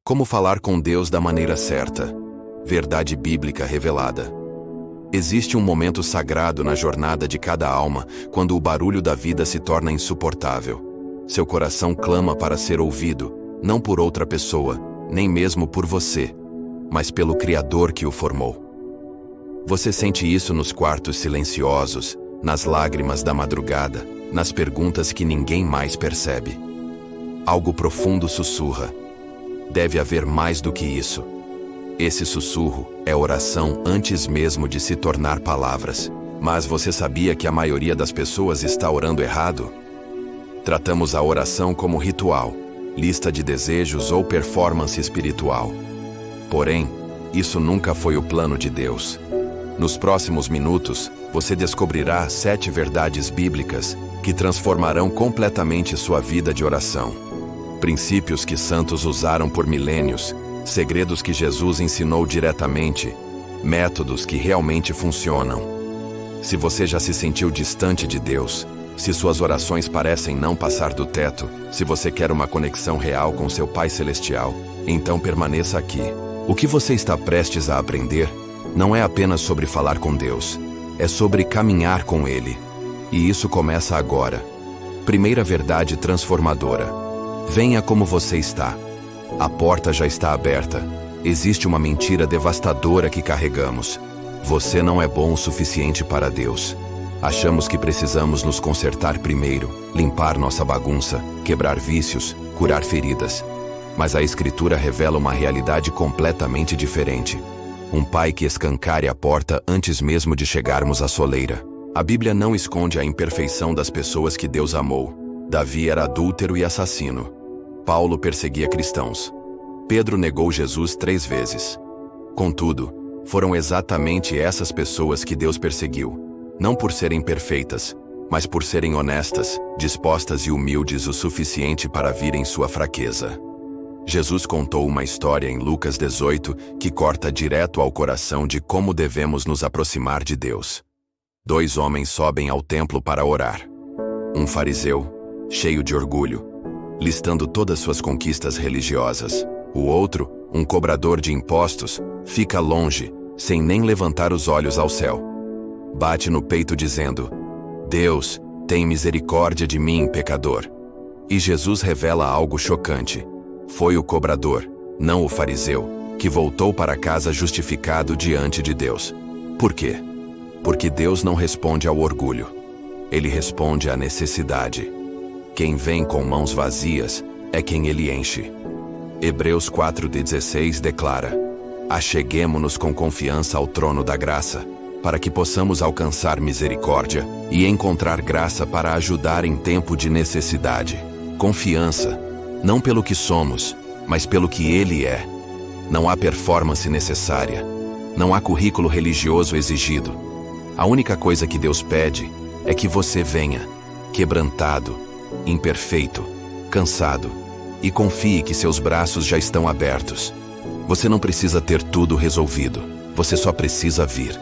Como falar com Deus da maneira certa? Verdade bíblica revelada. Existe um momento sagrado na jornada de cada alma, quando o barulho da vida se torna insuportável. Seu coração clama para ser ouvido, não por outra pessoa, nem mesmo por você, mas pelo Criador que o formou. Você sente isso nos quartos silenciosos, nas lágrimas da madrugada, nas perguntas que ninguém mais percebe. Algo profundo sussurra. Deve haver mais do que isso. Esse sussurro é oração antes mesmo de se tornar palavras. Mas você sabia que a maioria das pessoas está orando errado? Tratamos a oração como ritual, lista de desejos ou performance espiritual. Porém, isso nunca foi o plano de Deus. Nos próximos minutos, você descobrirá 7 verdades bíblicas que transformarão completamente sua vida de oração. Princípios que santos usaram por milênios, segredos que Jesus ensinou diretamente, métodos que realmente funcionam. Se você já se sentiu distante de Deus, se suas orações parecem não passar do teto, se você quer uma conexão real com seu Pai Celestial, então permaneça aqui. O que você está prestes a aprender não é apenas sobre falar com Deus, é sobre caminhar com Ele. E isso começa agora. Primeira verdade transformadora. Venha como você está. A porta já está aberta. Existe uma mentira devastadora que carregamos. Você não é bom o suficiente para Deus. Achamos que precisamos nos consertar primeiro, limpar nossa bagunça, quebrar vícios, curar feridas. Mas a Escritura revela uma realidade completamente diferente. Um pai que escancare a porta antes mesmo de chegarmos à soleira. A Bíblia não esconde a imperfeição das pessoas que Deus amou. Davi era adúltero e assassino. Paulo perseguia cristãos. Pedro negou Jesus 3 vezes. Contudo, foram exatamente essas pessoas que Deus perseguiu. Não por serem perfeitas, mas por serem honestas, dispostas e humildes o suficiente para vir em sua fraqueza. Jesus contou uma história em Lucas 18 que corta direto ao coração de como devemos nos aproximar de Deus. 2 homens sobem ao templo para orar. Um fariseu, cheio de orgulho, listando todas suas conquistas religiosas. O outro, um cobrador de impostos, fica longe, sem nem levantar os olhos ao céu. Bate no peito dizendo: Deus, tem misericórdia de mim, pecador. E Jesus revela algo chocante. Foi o cobrador, não o fariseu, que voltou para casa justificado diante de Deus. Por quê? Porque Deus não responde ao orgulho. Ele responde à necessidade. Quem vem com mãos vazias é quem Ele enche. Hebreus 4:16 declara: Acheguemo-nos com confiança ao trono da graça, para que possamos alcançar misericórdia e encontrar graça para ajudar em tempo de necessidade. Confiança, não pelo que somos, mas pelo que Ele é. Não há performance necessária. Não há currículo religioso exigido. A única coisa que Deus pede é que você venha, quebrantado, imperfeito, cansado, e confie que seus braços já estão abertos. Você não precisa ter tudo resolvido, você só precisa vir.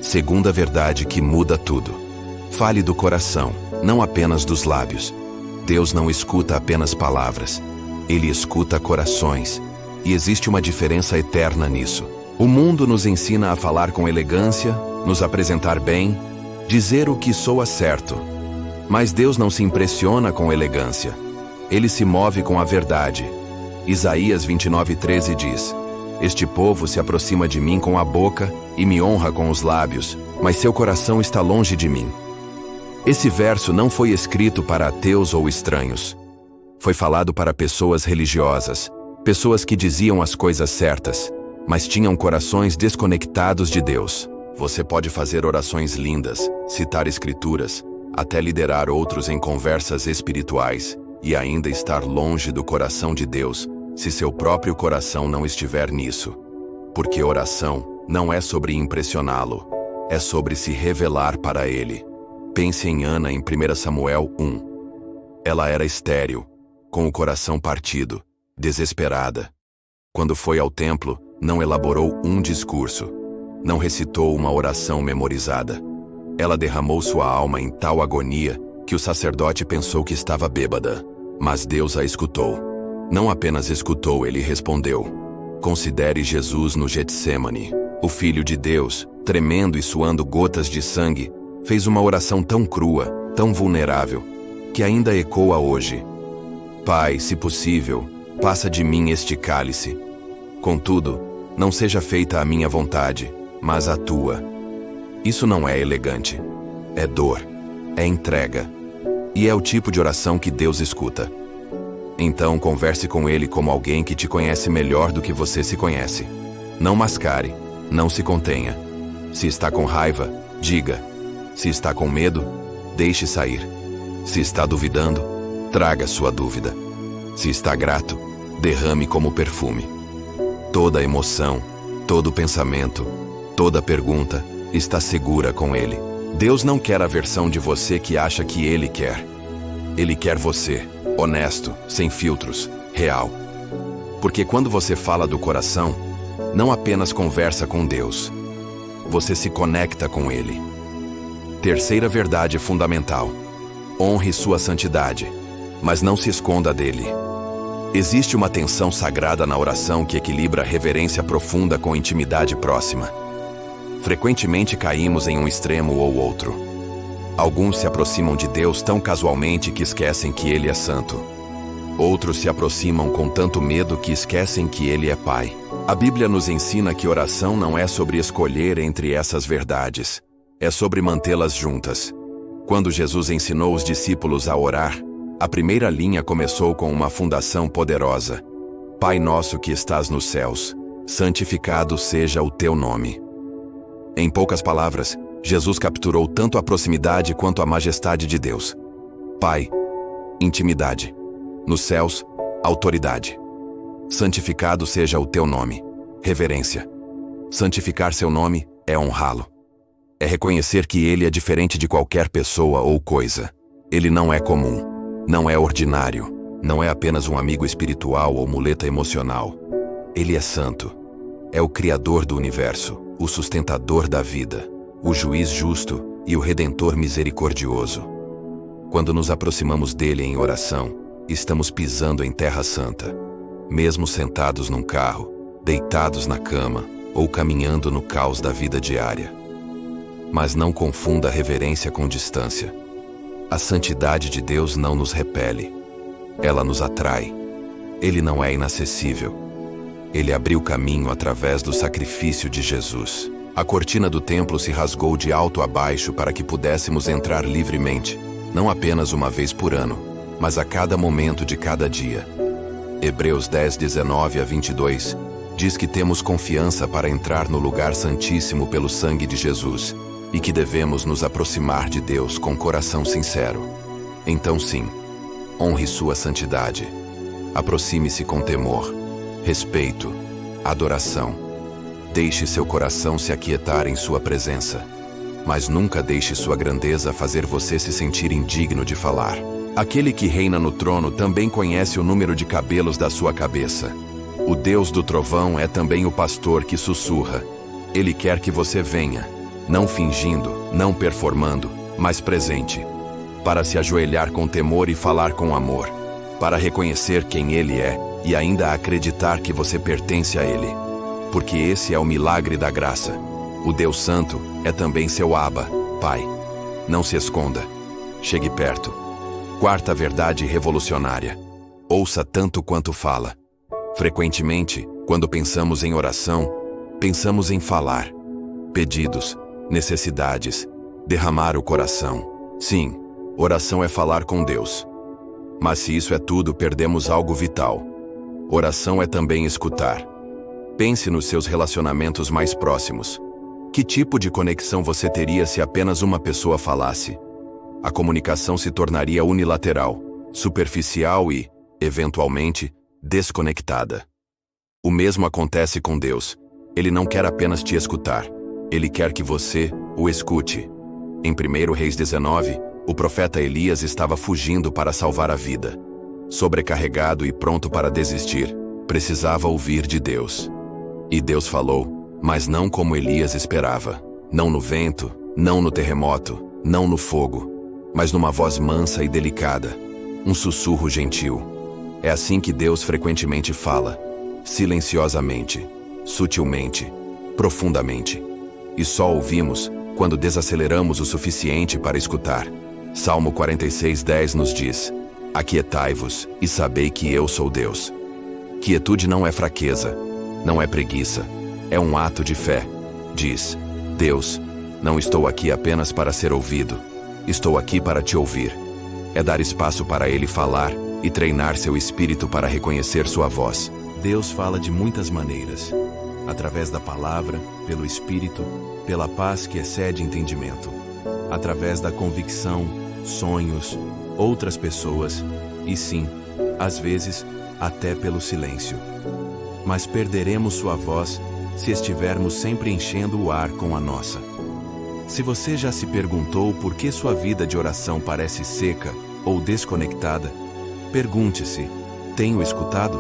Segunda verdade que muda tudo. Fale do coração, não apenas dos lábios. Deus não escuta apenas palavras, Ele escuta corações. E existe uma diferença eterna nisso. O mundo nos ensina a falar com elegância, nos apresentar bem, dizer o que soa certo. Mas Deus não se impressiona com elegância. Ele se move com a verdade. Isaías 29:13 diz: Este povo se aproxima de mim com a boca e me honra com os lábios, mas seu coração está longe de mim. Esse verso não foi escrito para ateus ou estranhos. Foi falado para pessoas religiosas, pessoas que diziam as coisas certas, mas tinham corações desconectados de Deus. Você pode fazer orações lindas, citar escrituras, até liderar outros em conversas espirituais, e ainda estar longe do coração de Deus, se seu próprio coração não estiver nisso. Porque oração não é sobre impressioná-lo, é sobre se revelar para Ele. Pense em Ana em 1 Samuel 1. Ela era estéril, com o coração partido, desesperada. Quando foi ao templo, não elaborou um discurso, não recitou uma oração memorizada. Ela derramou sua alma em tal agonia que o sacerdote pensou que estava bêbada, mas Deus a escutou. Não apenas escutou, ele respondeu. Considere Jesus no Getsêmani. O Filho de Deus, tremendo e suando gotas de sangue, fez uma oração tão crua, tão vulnerável, que ainda ecoa hoje. Pai, se possível, passa de mim este cálice. Contudo, não seja feita a minha vontade, mas a tua. Isso não é elegante. É dor. É entrega. E é o tipo de oração que Deus escuta. Então converse com Ele como alguém que te conhece melhor do que você se conhece. Não mascare. Não se contenha. Se está com raiva, diga. Se está com medo, deixe sair. Se está duvidando, traga sua dúvida. Se está grato, derrame como perfume. Toda emoção, todo pensamento, toda pergunta está segura com Ele. Deus não quer a versão de você que acha que Ele quer. Ele quer você, honesto, sem filtros, real. Porque quando você fala do coração, não apenas conversa com Deus, você se conecta com Ele. Terceira verdade fundamental: honre sua santidade, mas não se esconda dele. Existe uma tensão sagrada na oração que equilibra a reverência profunda com intimidade próxima. Frequentemente caímos em um extremo ou outro. Alguns se aproximam de Deus tão casualmente que esquecem que Ele é santo. Outros se aproximam com tanto medo que esquecem que Ele é Pai. A Bíblia nos ensina que oração não é sobre escolher entre essas verdades. É sobre mantê-las juntas. Quando Jesus ensinou os discípulos a orar, a primeira linha começou com uma fundação poderosa. Pai nosso que estás nos céus, santificado seja o teu nome. Em poucas palavras, Jesus capturou tanto a proximidade quanto a majestade de Deus. Pai, intimidade. Nos céus, autoridade. Santificado seja o teu nome. Reverência. Santificar seu nome é honrá-lo. É reconhecer que Ele é diferente de qualquer pessoa ou coisa. Ele não é comum, não é ordinário, não é apenas um amigo espiritual ou muleta emocional. Ele é santo. É o Criador do universo, o sustentador da vida, o juiz justo e o Redentor misericordioso. Quando nos aproximamos dele em oração, estamos pisando em terra santa. Mesmo sentados num carro, deitados na cama ou caminhando no caos da vida diária. Mas não confunda a reverência com distância. A santidade de Deus não nos repele. Ela nos atrai. Ele não é inacessível. Ele abriu caminho através do sacrifício de Jesus. A cortina do templo se rasgou de alto a baixo para que pudéssemos entrar livremente, não apenas uma vez por ano, mas a cada momento de cada dia. Hebreus 10, 19-22 diz que temos confiança para entrar no lugar santíssimo pelo sangue de Jesus e que devemos nos aproximar de Deus com coração sincero. Então sim, honre sua santidade. Aproxime-se com temor, respeito, adoração. Deixe seu coração se aquietar em sua presença, mas nunca deixe sua grandeza fazer você se sentir indigno de falar. Aquele que reina no trono também conhece o número de cabelos da sua cabeça. O Deus do trovão é também o pastor que sussurra. Ele quer que você venha, não fingindo, não performando, mas presente, para se ajoelhar com temor e falar com amor, para reconhecer quem Ele é e ainda acreditar que você pertence a Ele. Porque esse é o milagre da graça. O Deus Santo é também seu Abba, Pai. Não se esconda. Chegue perto. Quarta verdade revolucionária: ouça tanto quanto fala. Frequentemente, quando pensamos em oração, pensamos em falar. Pedidos, necessidades, derramar o coração. Sim, oração é falar com Deus. Mas se isso é tudo, perdemos algo vital. Oração é também escutar. Pense nos seus relacionamentos mais próximos. Que tipo de conexão você teria se apenas uma pessoa falasse? A comunicação se tornaria unilateral, superficial e, eventualmente, desconectada. O mesmo acontece com Deus. Ele não quer apenas te escutar. Ele quer que você o escute. Em 1 Reis 19, o profeta Elias estava fugindo para salvar a vida. Sobrecarregado e pronto para desistir, precisava ouvir de Deus. E Deus falou, mas não como Elias esperava. Não no vento, não no terremoto, não no fogo, mas numa voz mansa e delicada. Um sussurro gentil. É assim que Deus frequentemente fala, silenciosamente, sutilmente, profundamente. E só ouvimos quando desaceleramos o suficiente para escutar. Salmo 46:10 nos diz: aquietai-vos e sabei que eu sou Deus. Quietude não é fraqueza, não é preguiça, é um ato de fé. Diz: Deus, não estou aqui apenas para ser ouvido, estou aqui para te ouvir. É dar espaço para Ele falar e treinar seu espírito para reconhecer sua voz. Deus fala de muitas maneiras. Através da palavra, pelo espírito, pela paz que excede entendimento. Através da convicção, sonhos, outras pessoas e sim, às vezes, até pelo silêncio. Mas perderemos sua voz se estivermos sempre enchendo o ar com a nossa. Se você já se perguntou por que sua vida de oração parece seca ou desconectada, pergunte-se: tenho escutado?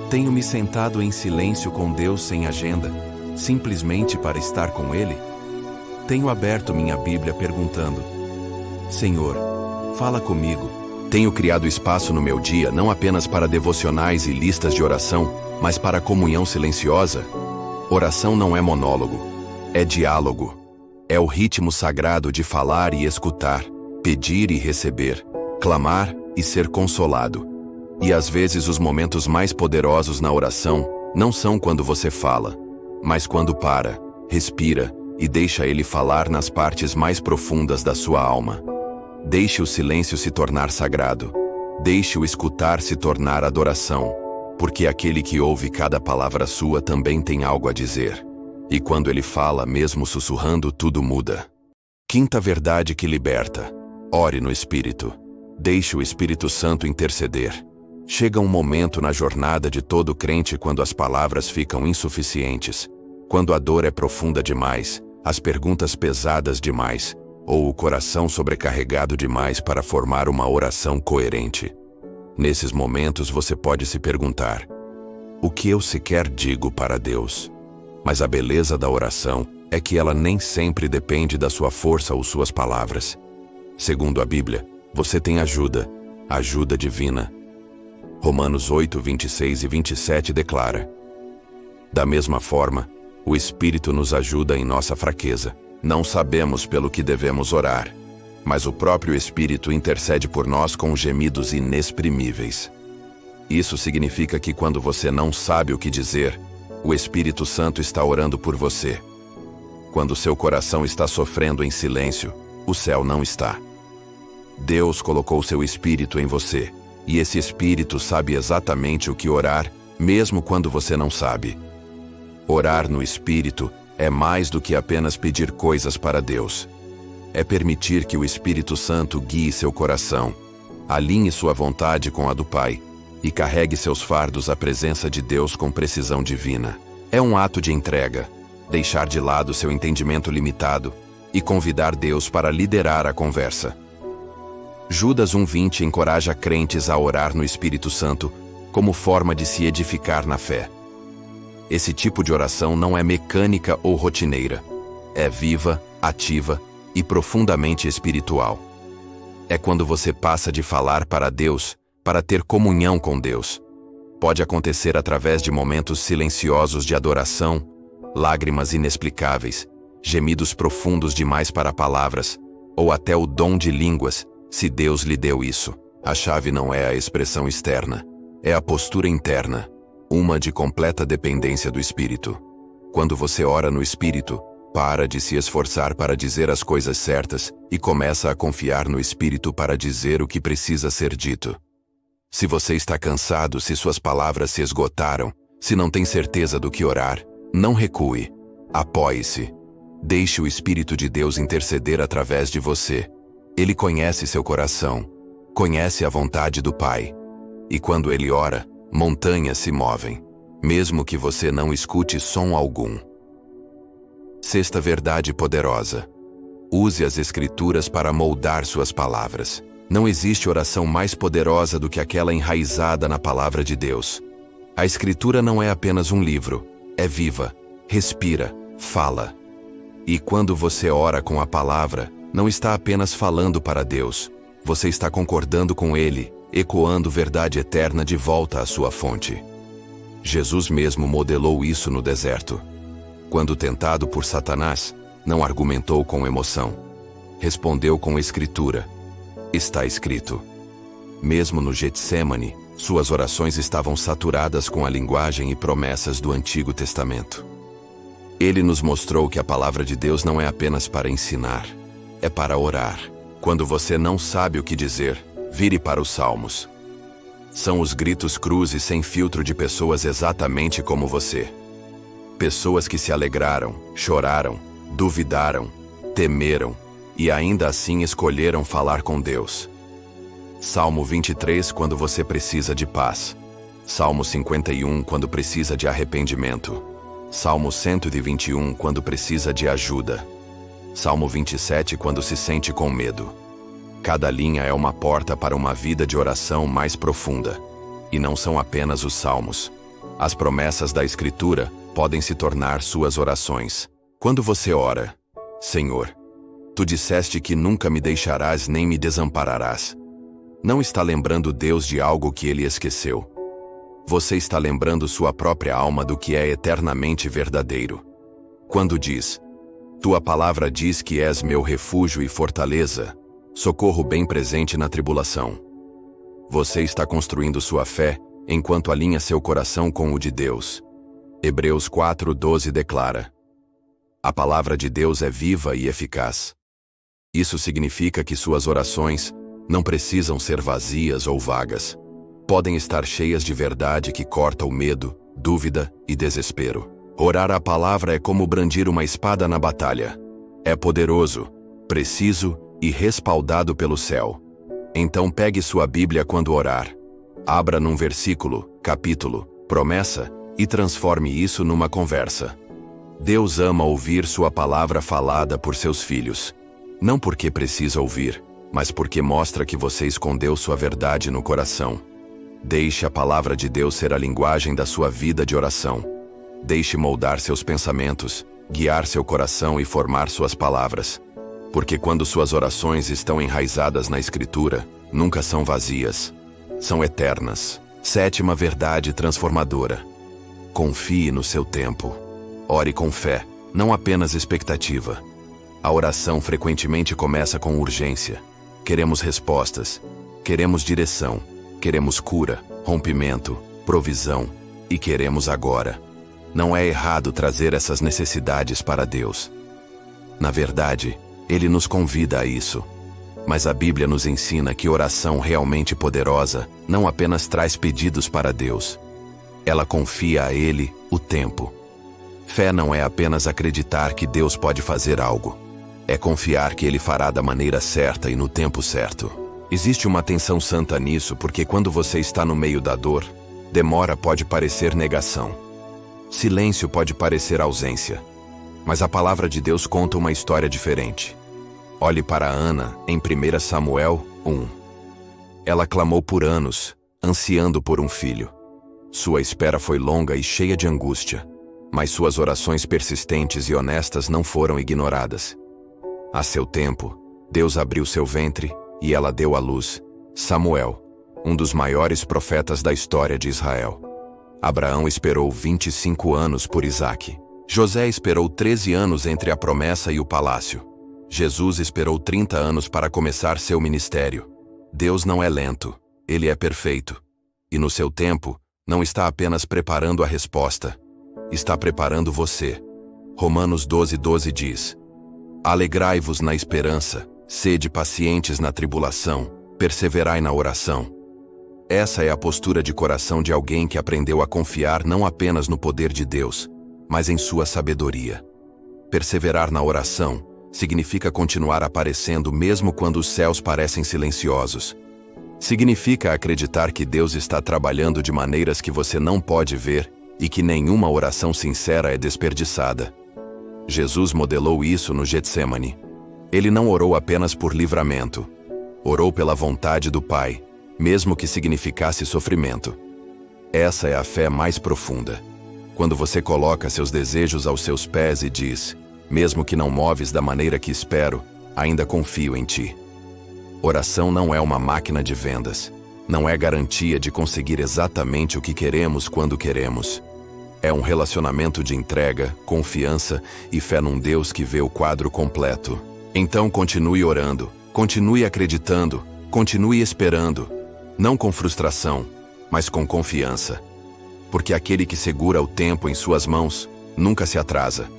Tenho me sentado em silêncio com Deus sem agenda, simplesmente para estar com Ele? Tenho aberto minha Bíblia perguntando: Senhor, fala comigo. Tenho criado espaço no meu dia não apenas para devocionais e listas de oração, mas para comunhão silenciosa? Oração não é monólogo, é diálogo. É o ritmo sagrado de falar e escutar, pedir e receber, clamar e ser consolado. E às vezes os momentos mais poderosos na oração não são quando você fala, mas quando para, respira e deixa Ele falar nas partes mais profundas da sua alma. Deixe o silêncio se tornar sagrado. Deixe o escutar se tornar adoração, porque aquele que ouve cada palavra sua também tem algo a dizer. E quando Ele fala, mesmo sussurrando, tudo muda. Quinta verdade que liberta: ore no Espírito. Deixe o Espírito Santo interceder. Chega um momento na jornada de todo crente quando as palavras ficam insuficientes, quando a dor é profunda demais, as perguntas pesadas demais, ou o coração sobrecarregado demais para formar uma oração coerente. Nesses momentos você pode se perguntar: o que eu sequer digo para Deus? Mas a beleza da oração é que ela nem sempre depende da sua força ou suas palavras. Segundo a Bíblia, você tem ajuda divina. Romanos 8:26 e 27 declara: da mesma forma, o Espírito nos ajuda em nossa fraqueza. Não sabemos pelo que devemos orar, mas o próprio Espírito intercede por nós com gemidos inexprimíveis. Isso significa que quando você não sabe o que dizer, o Espírito Santo está orando por você. Quando seu coração está sofrendo em silêncio, o céu não está. Deus colocou seu Espírito em você, e esse Espírito sabe exatamente o que orar, mesmo quando você não sabe. Orar no Espírito é mais do que apenas pedir coisas para Deus. É permitir que o Espírito Santo guie seu coração, alinhe sua vontade com a do Pai e carregue seus fardos à presença de Deus com precisão divina. É um ato de entrega, deixar de lado seu entendimento limitado e convidar Deus para liderar a conversa. Judas 1:20 encoraja crentes a orar no Espírito Santo como forma de se edificar na fé. Esse tipo de oração não é mecânica ou rotineira. É viva, ativa e profundamente espiritual. É quando você passa de falar para Deus para ter comunhão com Deus. Pode acontecer através de momentos silenciosos de adoração, lágrimas inexplicáveis, gemidos profundos demais para palavras, ou até o dom de línguas, se Deus lhe deu isso. A chave não é a expressão externa, é a postura interna, uma de completa dependência do Espírito. Quando você ora no Espírito, para de se esforçar para dizer as coisas certas e começa a confiar no Espírito para dizer o que precisa ser dito. Se você está cansado, se suas palavras se esgotaram, se não tem certeza do que orar, não recue. Apoie-se. Deixe o Espírito de Deus interceder através de você. Ele conhece seu coração, conhece a vontade do Pai. E quando Ele ora, montanhas se movem, mesmo que você não escute som algum. Sexta verdade poderosa: use as Escrituras para moldar suas palavras. Não existe oração mais poderosa do que aquela enraizada na palavra de Deus. A Escritura não é apenas um livro, é viva, respira, fala. E quando você ora com a palavra, não está apenas falando para Deus, você está concordando com Ele ecoando verdade eterna de volta à sua fonte. Jesus mesmo modelou isso no deserto. Quando tentado por Satanás, não argumentou com emoção. Respondeu com escritura. Está escrito. Mesmo no Getsêmani, suas orações estavam saturadas com a linguagem e promessas do Antigo Testamento. Ele nos mostrou que a palavra de Deus não é apenas para ensinar, é para orar. Quando você não sabe o que dizer, vire para os Salmos. São os gritos crus e sem filtro de pessoas exatamente como você. Pessoas que se alegraram, choraram, duvidaram, temeram e ainda assim escolheram falar com Deus. Salmo 23 quando você precisa de paz. Salmo 51 quando precisa de arrependimento. Salmo 121 quando precisa de ajuda. Salmo 27 quando se sente com medo. Cada linha é uma porta para uma vida de oração mais profunda. E não são apenas os salmos. As promessas da Escritura podem se tornar suas orações. Quando você ora, Senhor, Tu disseste que nunca me deixarás nem me desampararás. Não está lembrando Deus de algo que Ele esqueceu. Você está lembrando sua própria alma do que é eternamente verdadeiro. Quando diz, Tua palavra diz que és meu refúgio e fortaleza, socorro bem presente na tribulação. Você está construindo sua fé enquanto alinha seu coração com o de Deus. Hebreus 4:12 declara: A palavra de Deus é viva e eficaz. Isso significa que suas orações não precisam ser vazias ou vagas. Podem estar cheias de verdade que corta o medo, dúvida e desespero. Orar a palavra é como brandir uma espada na batalha. É poderoso, preciso e respaldado pelo céu. Então pegue sua Bíblia quando orar. Abra num versículo, capítulo, promessa e transforme isso numa conversa. Deus ama ouvir sua palavra falada por seus filhos. Não porque precisa ouvir, mas porque mostra que você escondeu sua verdade no coração. Deixe a palavra de Deus ser a linguagem da sua vida de oração. Deixe moldar seus pensamentos, guiar seu coração e formar suas palavras. Porque quando suas orações estão enraizadas na Escritura, nunca são vazias. São eternas. Sétima verdade transformadora. Confie no seu tempo. Ore com fé, não apenas expectativa. A oração frequentemente começa com urgência. Queremos respostas, queremos direção, queremos cura, rompimento, provisão e queremos agora. Não é errado trazer essas necessidades para Deus. Na verdade, Ele nos convida a isso. Mas a Bíblia nos ensina que oração realmente poderosa não apenas traz pedidos para Deus. Ela confia a Ele o tempo. Fé não é apenas acreditar que Deus pode fazer algo. É confiar que Ele fará da maneira certa e no tempo certo. Existe uma tensão santa nisso porque quando você está no meio da dor, demora pode parecer negação. Silêncio pode parecer ausência. Mas a palavra de Deus conta uma história diferente. Olhe para Ana em 1 Samuel 1. Ela clamou por anos, ansiando por um filho. Sua espera foi longa e cheia de angústia, mas suas orações persistentes e honestas não foram ignoradas. A seu tempo, Deus abriu seu ventre e ela deu à luz Samuel, um dos maiores profetas da história de Israel. Abraão esperou 25 anos por Isaque. José esperou 13 anos entre a promessa e o palácio. Jesus esperou 30 anos para começar seu ministério. Deus não é lento, Ele é perfeito. E no seu tempo, não está apenas preparando a resposta, está preparando você. Romanos 12:12 diz: Alegrai-vos na esperança, sede pacientes na tribulação, perseverai na oração. Essa é a postura de coração de alguém que aprendeu a confiar não apenas no poder de Deus, mas em sua sabedoria. Perseverar na oração significa continuar aparecendo mesmo quando os céus parecem silenciosos. Significa acreditar que Deus está trabalhando de maneiras que você não pode ver e que nenhuma oração sincera é desperdiçada. Jesus modelou isso no Getsêmani. Ele não orou apenas por livramento. Orou pela vontade do Pai, mesmo que significasse sofrimento. Essa é a fé mais profunda. Quando você coloca seus desejos aos seus pés e diz, mesmo que não moves da maneira que espero, ainda confio em ti. Oração não é uma máquina de vendas. Não é garantia de conseguir exatamente o que queremos quando queremos. É um relacionamento de entrega, confiança e fé num Deus que vê o quadro completo. Então continue orando, continue acreditando, continue esperando, não com frustração, mas com confiança. Porque aquele que segura o tempo em suas mãos nunca se atrasa.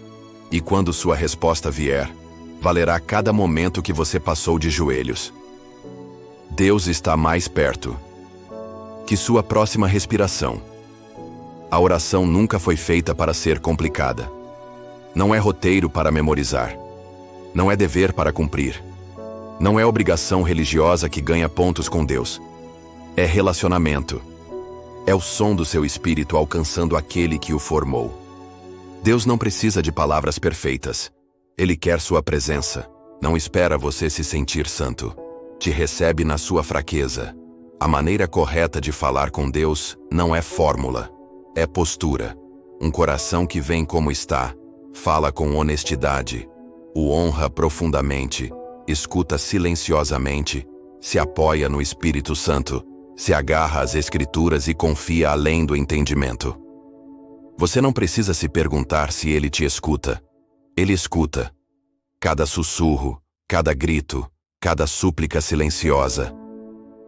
E quando sua resposta vier, valerá cada momento que você passou de joelhos. Deus está mais perto que sua próxima respiração. A oração nunca foi feita para ser complicada. Não é roteiro para memorizar. Não é dever para cumprir. Não é obrigação religiosa que ganha pontos com Deus. É relacionamento. É o som do seu espírito alcançando aquele que o formou. Deus não precisa de palavras perfeitas. Ele quer sua presença. Não espera você se sentir santo. Te recebe na sua fraqueza. A maneira correta de falar com Deus não é fórmula. É postura. Um coração que vem como está, fala com honestidade, o honra profundamente, escuta silenciosamente, se apoia no Espírito Santo, se agarra às Escrituras e confia além do entendimento. Você não precisa se perguntar se ele te escuta. Ele escuta. Cada sussurro, cada grito, cada súplica silenciosa.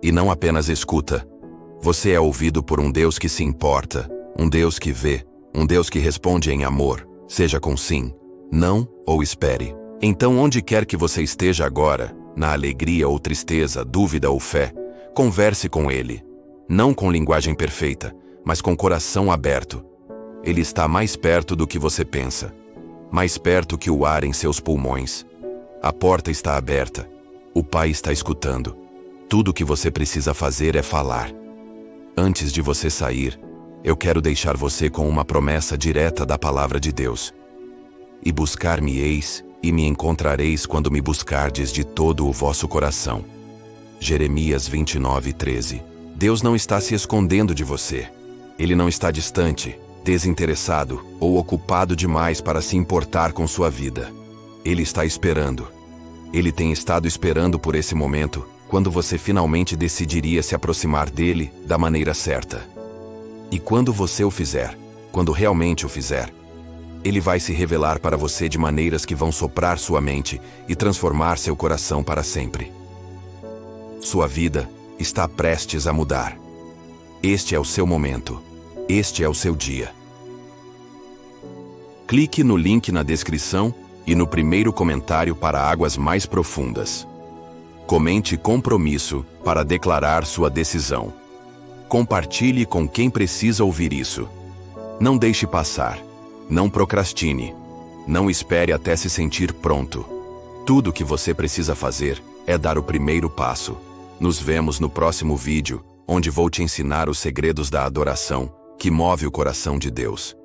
E não apenas escuta. Você é ouvido por um Deus que se importa, um Deus que vê, um Deus que responde em amor, seja com sim, não ou espere. Então, onde quer que você esteja agora, na alegria ou tristeza, dúvida ou fé, converse com Ele. Não com linguagem perfeita, mas com coração aberto. Ele está mais perto do que você pensa. Mais perto que o ar em seus pulmões. A porta está aberta. O Pai está escutando. Tudo o que você precisa fazer é falar. Antes de você sair, eu quero deixar você com uma promessa direta da palavra de Deus. E buscar-me-eis, e me encontrareis quando me buscardes de todo o vosso coração. Jeremias 29:13. Deus não está se escondendo de você. Ele não está distante, desinteressado ou ocupado demais para se importar com sua vida. Ele está esperando. Ele tem estado esperando por esse momento, quando você finalmente decidiria se aproximar dele da maneira certa. E quando você o fizer, quando realmente o fizer, ele vai se revelar para você de maneiras que vão soprar sua mente e transformar seu coração para sempre. Sua vida está prestes a mudar. Este é o seu momento. Este é o seu dia. Clique no link na descrição e no primeiro comentário para águas mais profundas. Comente compromisso para declarar sua decisão. Compartilhe com quem precisa ouvir isso. Não deixe passar. Não procrastine. Não espere até se sentir pronto. Tudo o que você precisa fazer é dar o primeiro passo. Nos vemos no próximo vídeo, onde vou te ensinar os segredos da adoração que move o coração de Deus.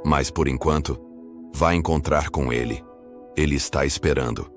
Mas por enquanto, vá encontrar com Ele. Ele está esperando.